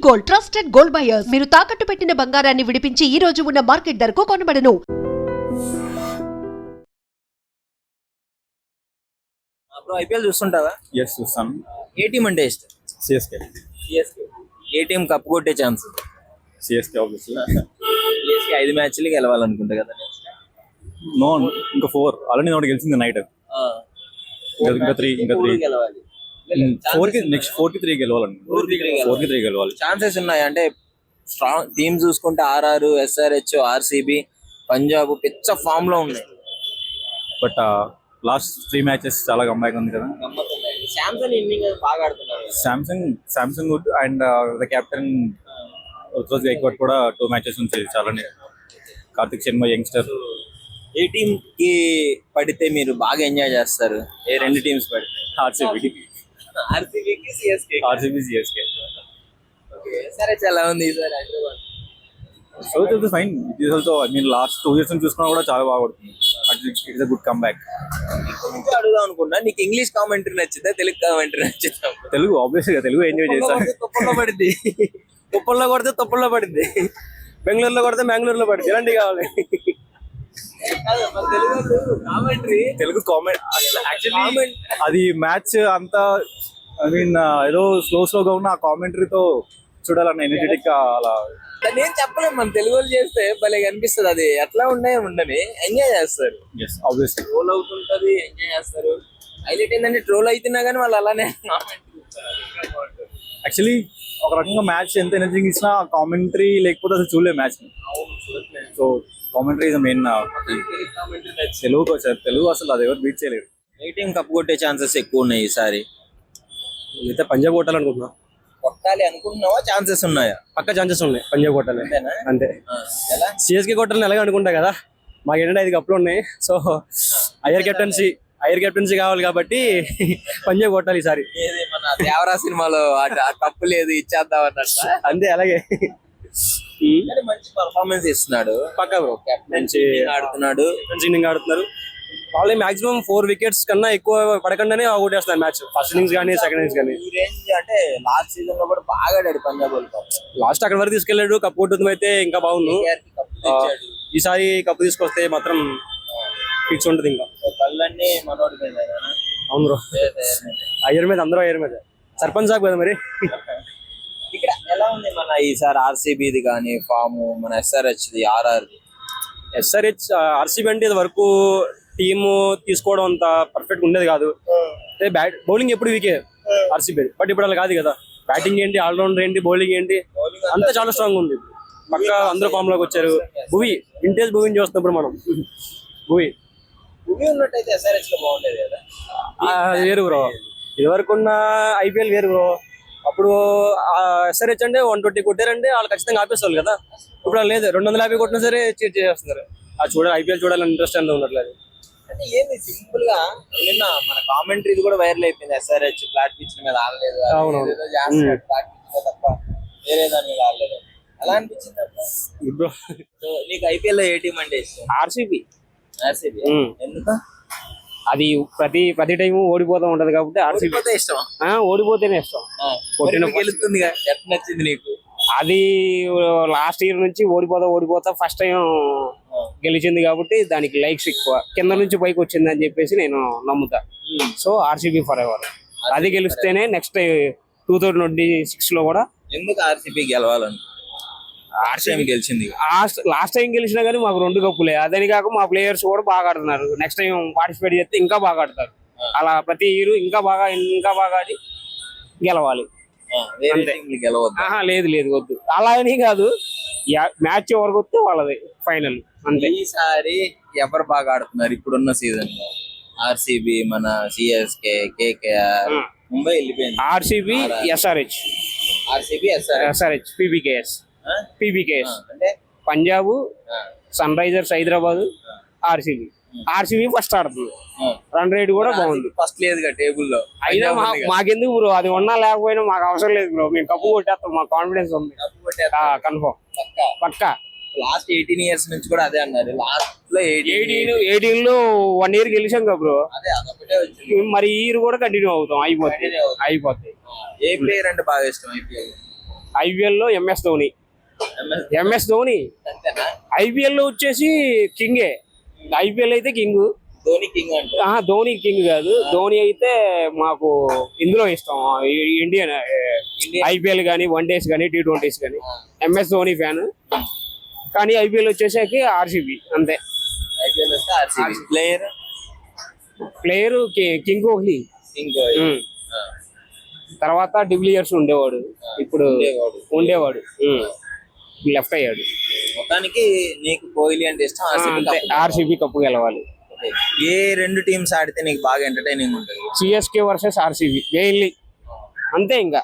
Gold, trusted gold buyers. మీరు తాకట్టు పెట్టిన బంగారాన్ని విడిపించి ఈ రోజు ఉన్న మార్కెట్ ధరకు కొనబడను. ఐపీఎల్ చూస్తుంటావా? ఎస్ చూస్తాను. ఏ టీం అంటే ఇష్టం? సిఎస్కే. ఏ టీం కప్పు కొట్టే ఛాన్స్? CSK obviously. సిఎస్కే 5 మ్యాచ్లు గెలవాలనుకుంటా కదా. నో, ఇంకా 4 ఆల్రెడీ ఒకటి గెలిచింది నైట్. ఇంకా 3 గెలవాలి. 4కి నెక్స్ట్ 4కి 3 గెలవాలండి. 4కి 3 గెలవాలి. ఛాన్సెస్ ఉన్నాయి అంటే స్ట్రాంగ్ టీమ్ చూసుకుంటే ఆర్ఆర్, ఎస్ఆర్హెచ్, ఆర్సీబీ, పంజాబ్ పిచ్చ ఫామ్ లో ఉన్నాయి. బట్ లాస్ట్ 3 మ్యాచెస్ చాలా కంబ్యాక్ ఉంది కదా. శాంసంగ్ ఇన్నింగ్ బాగా ఆడుతున్నారు. Samson good and the captain Ruturaj Gaikwad కూడా 2 మ్యాచెస్ నుంచి చాలా. కార్తిక్ శర్మ యంగ్స్టర్. ఏ టీమ్ కి పడితే మీరు బాగా ఎంజాయ్ చేస్తారు? ఏ 2 టీమ్స్ పడితే? ఆర్సీబీకి సిఎస్కే. RCB CSK. సరే, చాలా ఉంది sir Hyderabad. So it is fine. It is also I mean last 2 years నుంచి చూసుకున్నా కూడా చాలా బాగా పడుతుంది. It is a good comeback. ఇంకా అడుగుదాం అనుకున్నా, నీకు ఇంగ్లీష్ కామెంటరీ నచ్చిందా తెలుగు కామెంటరీ నచ్చిందా? తెలుగు ఆబ్వియస్గా తెలుగు ఎంజాయ్ చేస్తాను. తుప్పల్లో పడింది, తుప్పల్లో కొడితే తుప్పల్లో పడింది, బెంగళూరులో కొడితే బెంగళూరులో పడింది. ఇలాంటివి కావాలి. తెలుగు కామెంట్ యాక్చువల్లీ అది మ్యాచ్ అంతా ఐ మీన్ ఏదో స్లోగా ఉన్న ఆ కామెంటరీతో చూడాలన్న ఎనర్జెటిక్ అలా. నేను చెప్పలేము, మన తెలుగు వాళ్ళు చేస్తే భలే కనిపిస్తుంది. అది ఎట్లా ఉండని ఎంజాయ్ చేస్తారు. ఆబ్వియస్లీ ట్రోల్ అవుతుంటది, ఎంజాయ్ చేస్తారు. హైలైట్ ఏంటంటే ట్రోల్ అవుతున్నా కానీ వాళ్ళు అలానే యాక్చువల్లీ ఒక రకంగా మ్యాచ్ ఎంత ఎనర్జీ ఇచ్చినా కామెంటరీ లేకపోతే అసలు చూడలేదు match. So commentary is main. Telugu అసలు అది ఎవరు బీట్ చేయలేరు. ఏ టీం కప్పు కొట్టే ఛాన్సెస్ ఎక్కువ ఉన్నాయి ఈసారి? అయితే పంజాబ్ కొట్టాలనుకుంటున్నా. కొట్టాలి అనుకుంటున్నావా? ఛాన్సెస్ ఉన్నాయా? పక్క ఛాన్సెస్ ఉన్నాయి పంజాబ్ కొట్టాలి. అంతే. ఎలా? సిఎస్కే కొట్టాలని ఎలాగ అనుకుంటా కదా. మాకు ఏంటంటే 5 కప్పులు ఉన్నాయి. సో హైయర్ కెప్టెన్సీ కావాలి కాబట్టి పంజాబ్ కొట్టాలి ఈసారి. మన దేవరా సినిమాలో ఆ కప్పు లేదు ఇచ్చేద్దాం అన్నట్టు. అంతే, అలాగే. మంచి పర్ఫార్మెన్స్ ఇస్తున్నాడు. పక్కా బ్రో, మంచి ఆడుతున్నాడు. ఆడుతున్నారు. వాళ్ళు మాక్సిమం 4 వికెట్స్ కన్నా ఎక్కువ పడకుండానే ఓటేస్తున్నారు మ్యాచ్. ఫస్ట్ ఇన్నింగ్స్ కానీ సెకండ్ ఇన్నింగ్స్ కానీ. ఈ రేంజ్ అంటే లాస్ట్ సీజన్ లో కూడా బాగా ఆడాడు పంజాబ్ వాళ్ళు. లాస్ట్ అక్కడ వరకు తీసుకెళ్లాడు. కప్పు కొట్టుతుంది అయితే ఇంకా బాగుండు. ఈసారి కప్పు తీసుకొస్తే మాత్రం ఫిక్స్ ఉంటుంది. ఇంకా కళ్ళన్నీ మనోడి మీద. అవును బ్రో, అయ్యర్ మీద, అందరూ అయ్యర్ మీద. సర్పంచ్ సాబ్ కదా మరి. ఇక్కడ ఎలా ఉంది మన ఈసారి ఆర్సీబీది కానీ ఫామ్, మన ఎస్ఆర్హెచ్ది, ఆర్ఆర్ది? ఆర్సీబీ అంటే ఇది వరకు టీమ్ తీసుకోవడం అంత పర్ఫెక్ట్ ఉండేది కాదు. బౌలింగ్ ఎప్పుడు వీకే ఆర్సీబీ. బట్ ఇప్పుడు అలా కాదు కదా. బ్యాటింగ్ ఏంటి, ఆల్రౌండర్ ఏంటి, బౌలింగ్ ఏంటి, అంతా చాలా స్ట్రాంగ్ ఉంది. పక్క అందరూ ఫామ్ లోకి వచ్చారు. భువి, వింటేజ్ భువిని చూస్తున్నప్పుడు మనం. భువి ఉన్నట్టయితే ఎస్ఆర్హెచ్ లో బాగుండేది కదా. వేరు బ్రో, ఇది వరకు ఉన్న ఐపీఎల్ వేరు బ్రో. అప్పుడు ఎస్ఆర్హెచ్ అంటే 120 కొట్టారంటే వాళ్ళు ఖచ్చితంగా ఆపేస్తారు కదా. ఇప్పుడు లేదు, 250 కొట్టినా సరే చీట్ చేస్తున్నారు. చూడాలి, ఐపీఎల్ చూడాలని ఇంట్రెస్ట్ ఎంత ఉండట్లేదు. అంటే ఏంది సింపుల్ గా నిన్న మన కామెంటరీ కూడా వైరల్ అయిపోయింది. ఎస్ఆర్హెచ్ ఫ్లాట్ పిచ్ మీద ఆడలేదు, ఫ్లాట్ పిచ్ లో తప్ప వేరే దాని మీద ఆడలేదు. అలా అనిపించింది బ్రో. నీకు ఐపీఎల్ లో ఏ టీం అంటే ఇష్టం? ఆర్సీబీ. ఎందుకు? అది ప్రతి టైం ఓడిపోతూ ఉంటది కాబట్టి ఆర్సీబీ ఇష్టం. ఓడిపోతేనే ఇష్టం. గెలుస్తుంది. ఎట్లా నచ్చింది నీకు? అది లాస్ట్ ఇయర్ నుంచి ఓడిపోతా ఫస్ట్ టైం గెలిచింది కాబట్టి దానికి లైక్స్ ఎక్కువ. కింద నుంచి పైకి వచ్చింది అని చెప్పేసి నేను నమ్ముతా. So RCB for ever. అది గెలిస్తేనే నెక్స్ట్ 2026 లో కూడా. ఎందుకు ఆర్సీబీ గెలవాలని? ఆర్సీబీ గెలిచింది. లాస్ట్ టైం గెలిచినా కానీ మాకు 2 కప్పులే. అదని కాక మా ప్లేయర్స్ కూడా బాగా ఆడుతున్నారు. నెక్స్ట్ టైం పార్టిసిపేట్ చేస్తే ఇంకా బాగా ఆడతారు. అలా ప్రతి ఇయర్ ఇంకా బాగా ఆడి గెలవాలి. లేదు వద్దు అలా అని కాదు. మ్యాచ్ ఎవరికి వస్తే వాళ్ళది ఫైనల్ అంతే. ఈసారి ఎవరు బాగా ఆడుతున్నారు ఇప్పుడున్న సీజన్ లో? ఆర్సీబీ, మన సిఎస్కే, కేకేఆర్, ముంబై వెళ్ళిపోయింది. ఆర్సీబీ, ఎస్ఆర్హెచ్, పీబీకేఎస్ అంటే Punjab, Sunrisers Hyderabad, RCB first ఆడుతుంది. రన్ రేట్ కూడా బాగుంది. ఫస్ట్ లేదు టేబుల్లో. అయినా మాకెందుకు బ్రో, అది ఉన్నా లేకపోయినా మాకు అవసరం లేదు బ్రో. మేము కప్పు కొట్టేస్తాం, మాకు కాన్ఫిడెన్స్ ఉంది. కన్ఫర్మ్ పక్కా. లాస్ట్ 18 years నుంచి కూడా అదే అన్నారు. లాస్ట్ లో 18 లో 1 year గెలిచాం కదా బ్రో. మరి ఈ ఇయర్ కూడా కంటిన్యూ అవుతాం. అయిపోతాయి. ఏ ప్లేయర్ అంటే బాగా ఇష్టం ఐపీఎల్? IPL లో MS ధోని. MS ధోని అంతేనా? IPL లో వచ్చేసి కింగే. IPL అయితే కింగ్. ధోని కింగ్ అంటే ధోని కింగ్ కాదు. ధోని అయితే మాకు ఇందులో ఇష్టం, ఇండియన్ IPL కానీ, వన్డేస్ కానీ, T20s కానీ. MS Dhoni fan. కానీ IPL వచ్చేసరికి RCB అంతే. ఐపీఎల్ వస్తే RCB. Player king Kohli. King తర్వాత డివిలియర్స్ ఉండేవాడు, ఇప్పుడు ఉండేవాడు లెఫ్ట్ అయ్యాడు. మొత్తానికి నీకు కోహ్లీ అంటే ఇష్టం. అంతే, RCB కప్పు గెలవాలి. ఏ రెండు టీమ్స్ ఆడితే నీకు బాగా ఎంటర్టైనింగ్ ఉంటుంది? CSK versus RCB mainly. అంతే, ఇంకా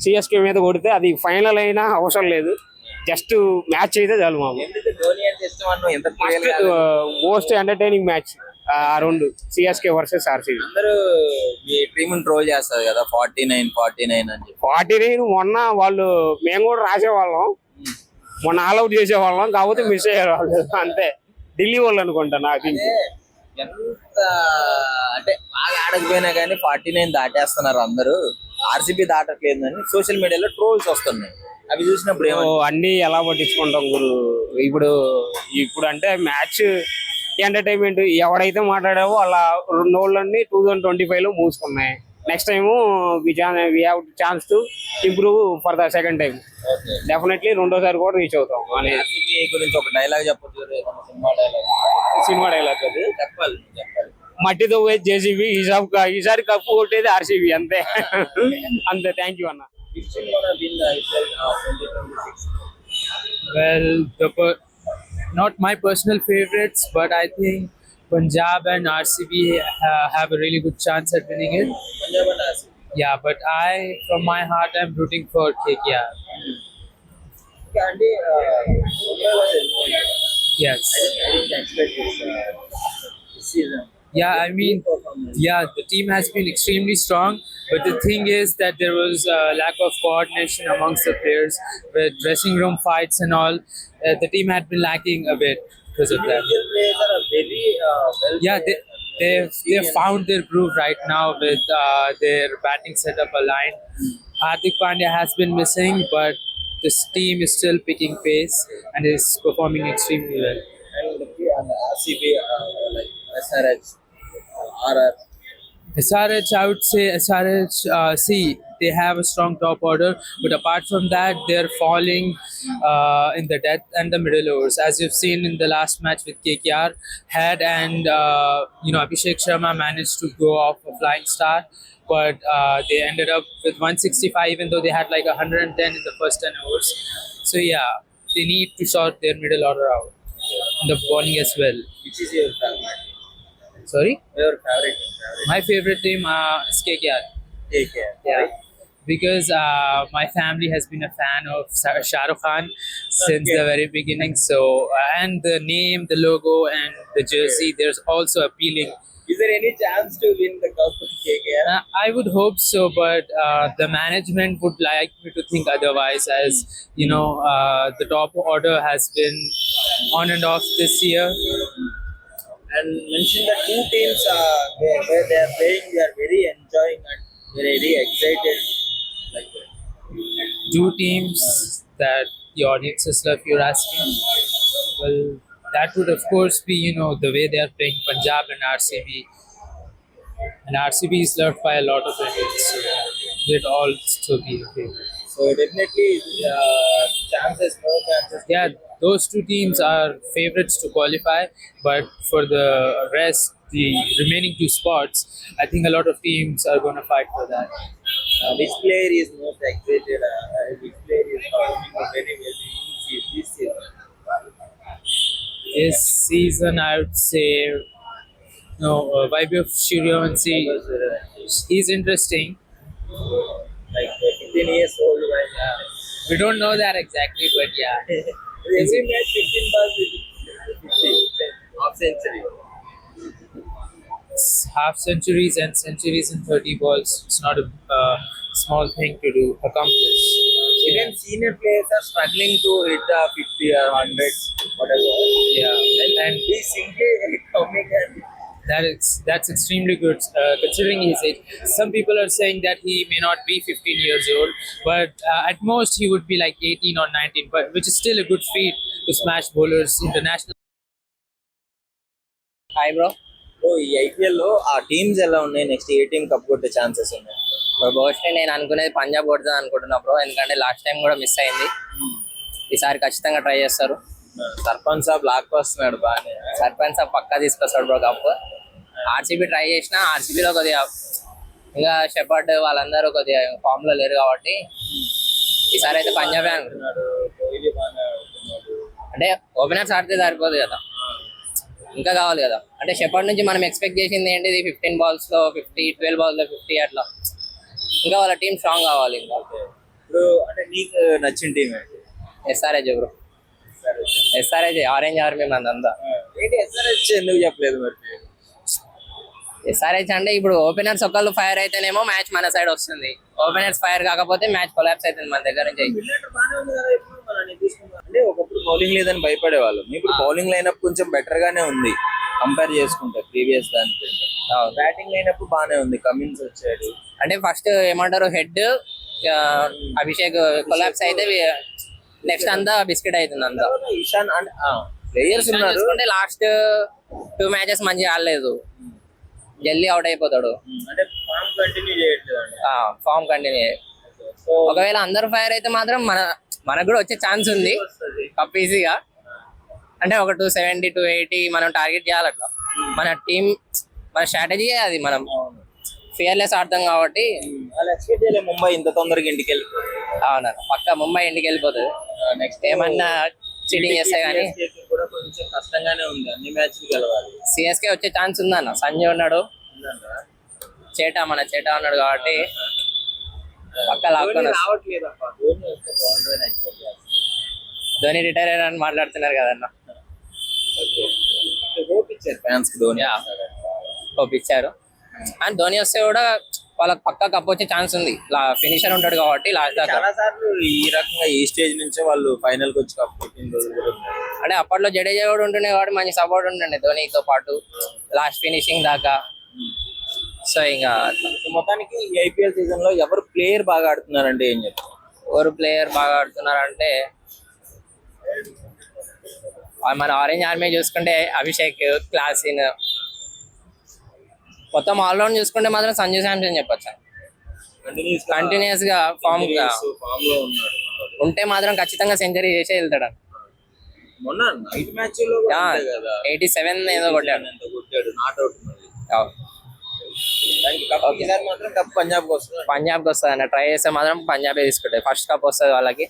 CSK మీద కొడితే అది ఫైనల్ అయినా అవసరం లేదు, జస్ట్ మ్యాచ్ అయితే చాలు మాకు. ఎందుకు ధోని అంటే ఇష్టం అన్న ఎంత ప్లేయర్? మోస్ట్ ఎంటర్టైనింగ్ మ్యాచ్ ఆ రెండు, CSK వర్సెస్ RCB. అందరూ మీ టీమ్ ట్రోల్ చేస్తారు కదా 49 అని చెప్పి. 49 మొన్న వాళ్ళు, మేము కూడా రాసేవాళ్ళం, మొన్న ఆల్అౌట్ చేసేవాళ్ళం, కాకపోతే మిస్ అయ్యారు వాళ్ళు అంతే. ఢిల్లీ వాళ్ళు అనుకుంటా నాకు. ఎంత అంటే బాగా ఆడకపోయినా కానీ 49 దాటేస్తున్నారు అందరూ, ఆర్సీబీ దాటట్లేదు అని సోషల్ మీడియాలో ట్రోల్స్ వస్తున్నాయి. అవి చూసినప్పుడు అన్ని ఎలా పట్టించుకుంటాం గురు. ఇప్పుడు అంటే మ్యాచ్ ఎంటర్టైన్మెంట్, ఎవడైతే మాట్లాడావో అలా రెండు రోజులన్నీ 2025 లో మూసుకున్నాయి. Next time we have chance to improve for the second time. Definitely రెండోసారి కూడా రీచ్ అవుతాం అని. ఆర్సీబీ గురించి ఒక డైలాగ్ చెప్పొచ్చు, సినిమా డైలాగ్ అది. చెప్పాలి. మట్టితో పోయి JCB, ఈసారి కప్పు కొట్టేది RCB అంతే. అంతే. థ్యాంక్ యూ అన్న. Well, not my personal favorites, but I think Punjab and RCB have a really good chance at winning it. Yeah, but from my heart, I'm rooting for KKR. Yes. Yeah, I mean, yeah, the team has been extremely strong, but the thing is that there was a lack of coordination amongst the players with dressing room fights and all. The team had been lacking a bit because of that. Yeah, they've found their groove right now with their batting setup aligned. Hardik Pandya has been missing, but this team is still picking pace and is performing extremely well. And RCB, like SRH, RR. SRH, I would say SRH, they have a strong top order, but apart from that, they're falling in the death and the middle overs. As you've seen in the last match with KKR, and Abhishek Sharma managed to go off a flying start, but they ended up with 165, even though they had like 110 in the first 10 overs. So yeah, they need to sort their middle order out, and the bowling as well. Which is your favorite? Sorry, Your favorite? my favorite team is KKR. KKR. Yeah, because my family has been a fan of Shah Rukh Khan since the very beginning. So, and the name, the logo, and the jersey, there's also appealing. Is there any chance to win the cup with KKR? I would hope so, but the management would like me to think otherwise, as the top order has been on and off this year. And mention the two teams where they are playing, they are very enjoying and very excited. Like that. Two teams that the audiences love, you're asking. Well, that would of course be the way they are playing Punjab and RCB. And RCB is loved by a lot of Indians, so they'd all still be a favorite. So definitely no chances. Yeah, those two teams are favorites to qualify, but for the rest, the remaining two spots, I think a lot of teams are going to fight for that. Which player is most excited? Which player is performing very well this season? This season, I would say, Vaibhav Suryavanshi. He's interesting. Like 15 years old, right? We don't know that exactly, but yeah. Every match 15 balls with 50 half century. Half centuries and centuries in 30 balls. It's not a small thing to accomplish. Even senior players are struggling to hit 50 or 100, whatever. Yeah, And he's simply coming and that's extremely good considering his age. Some people are saying that he may not be 15 years old, but at most he would be like 18 or 19, but which is still a good feat to smash bowlers international. Hi bro. Bro ఈ IPL లో ఆ teams ఎలా ఉన్నాయి, next ఏ team cup కొట్టే chances ఉన్నాయి? Mostly నేను అనుకునేది పంజాబ్ కొడుతుంది అనుకుంటున్నా బ్రో, ఎందుకంటే లాస్ట్ టైం కూడా మిస్ అయింది. ఈసారి ఖచ్చితంగా ట్రై చేస్తారు. సర్పంచ్ సాబ్ లాక్ వస్తున్నాడు బాగానే. సర్పంచ్ సాబ్ పక్కా తీసుకొస్తాడు బ్రో కప్. ఆర్సీబీ ట్రై చేసినా ఆర్సీబీలో కొద్దిగా ఇంకా షెపర్డ్ వాళ్ళందరూ కొద్దిగా ఫామ్ లో లేరు కాబట్టి ఈసారి అయితే పంజాబే అనుకుంటున్నాడు. కోహ్లీ బాగానే ఆడుతున్నాడు. అంటే ఓపెనర్స్ ఆడితే సరిపోదు కదా, ఇంకా కావాలి కదా. అంటే షెపర్డ్ నుంచి మనం ఎక్స్పెక్ట్ చేసింది ఏంటిది 15 balls లో 50, 12 balls లో 50 అట్లా. ఇంకా వాళ్ళ టీం స్ట్రాంగ్ కావాలి. ఇంకా ఇప్పుడు అంటే నీకు నచ్చిన టీం ఏంటి? SRH bro, SRH orange army మందంతా. ఏంటి ఎస్ఆర్హెచ్ ఎందుకు చెప్పలేదు మరి? ఎస్ఆర్హెచ్ అంటే ఇప్పుడు ఓపెనర్స్ ఒకళ్ళు ఫైర్ అయితేనేమో మ్యాచ్ మన సైడ్ వస్తుంది, ఓపెనర్స్ ఫైర్ కాకపోతే మ్యాచ్ కొలాప్స్ అవుతుంది మన దగ్గర నుంచి. అంటే ఒకప్పుడు బౌలింగ్ లేదని భయపడేవాళ్ళం, ఇప్పుడు బౌలింగ్ లైనప్ కొంచెం బెటర్ గానే ఉంది కంపేర్ చేసుకుంటే ప్రీవియస్ దానికంటే. బ్యాటింగ్ లైనప్ బానే ఉంది, కమిన్స్ వచ్చాడు. అంటే ఫస్ట్ ఏమంటారు హెడ్ అభిషేక్ కొలాప్స్ అయితే నెక్స్ట్ అంతా బిస్కెట్ అవుతుంది అంతా. ఇషాన్ అంటే ప్లేయర్స్ ఉన్నారు, లాస్ట్ 2 matches మంచిగా ఆడలేదు, జల్దీ అవుట్ అయిపోతాడు. అంటే ఫామ్ కంటిన్యూ చేయట్లేదు. Form continue. ఒకవేళ అందరూ ఫైర్ అయితే మాత్రం మనకు కూడా వచ్చే ఛాన్స్ ఉంది కప్ ఈజీగా. అంటే ఒక 270, 280 మనం టార్గెట్ చేయాలి అట్లా. మన టీం మన స్ట్రాటజీ అది, మనం ఫియర్లెస్ ఆడతాం కాబట్టి. వాళ్ళు ఎక్స్పెక్ట్ చేయలేదు ముంబై ఇంత తొందరగా ఇంటికి వెళ్ళిపోతుంది. అవునా, పక్క ముంబై ఇంటికి వెళ్ళిపోతుంది. నెక్స్ట్ ఏమన్నా చీటింగ్ చేస్తే గానీ కూడా కొంచెం కష్టంగానే ఉంది, అన్ని మ్యాచ్లు గెలవాలి. సిఎస్కే వచ్చే ఛాన్స్ ఉందన్న. సంజయ్ ఉన్నాడు, చేటా ఉన్నాడు కాబట్టి పక్క లాక్కొని రావట్లేదు. ధోని వస్తే బాగుంటుందని ఎక్స్పెక్ట్ చేస్తాను. ధోని రిటైర్ అయ్యారని మాట్లాడుతున్నారు కదన్న. హోప్ ఇచ్చారు ఫ్యాన్స్ కి ధోని పంపించారు. అండ్ ధోని వస్తే కూడా వాళ్ళకి పక్కా కప్ వచ్చే ఛాన్స్ ఉంది. ఫినిషర్ ఉంటాడు కాబట్టి లాస్ట్ దాకా. చాలా సార్లు ఈ రకంగా ఈ స్టేజ్ నుంచే వాళ్ళు ఫైనల్ కి వచ్చి కప్ కొట్టిన రోజులు కూడా ఉన్నాయి. అంటే అప్పట్లో జడేజా కూడా ఉంటుండే కాబట్టి మంచి సపోర్ట్ ఉంటుండే ధోనితో పాటు లాస్ట్ ఫినిషింగ్ దాకా. సో ఇంకా మొత్తానికి ఈ ఐపీఎల్ సీజన్ లో ఎవరు ప్లేయర్ బాగా ఆడుతున్నారంటే ఏం చెప్తారు? ఎవరు ప్లేయర్ బాగా ఆడుతున్నారంటే మన ఆరెంజ్ ఆర్మీ చూసుకుంటే అభిషేక్, క్లాసిన్, మొత్తం ఆల్రౌండ్ చూసుకుంటే మాత్రం సంజు శాంసన్ చెప్పొచ్చు. కంటిన్యూస్ గా ఫామ్ లో ఉన్నాడు. ఉంటే మాత్రం ఖచ్చితంగా సెంచరీ చేసే వెళ్తాడు. మొన్న నైట్ మ్యాచ్ లో 87 ఏదో కొట్టాడు. Not out. ఈసారి మాత్రం కప్ పంజాబ్ కి వస్తుంది. పంజాబ్ కి వస్తుంది అన్న. ట్రై చేస్తే మాత్రం పంజాబే తీసుకుంటారు. ఫస్ట్ కప్ వస్తుంది వాళ్ళకి,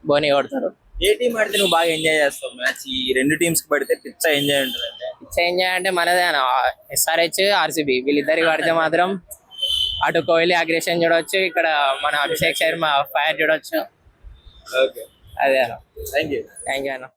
బోని కొడతారు. ఏ టీం ఆడితే నువ్వు బాగా ఎంజాయ్ చేస్తావు మ్యాచ్? ఈ రెండు టీమ్స్ కి పడితే పిచ్చ ఎంజాయ్ ఉంటుంది. ఎంజాయ్ అంటే మనదే అన్న. ఎస్ఆర్హెచ్, ఆర్సీబీ వీళ్ళిద్దరికి పడితే మాత్రం అటు కోహ్లీ అగ్రెషన్ చూడొచ్చు, ఇక్కడ మన అభిషేక్ శర్మ ఫైర్ చూడొచ్చు. ఓకే, అదే అన్న. థ్యాంక్ యూ అన్న.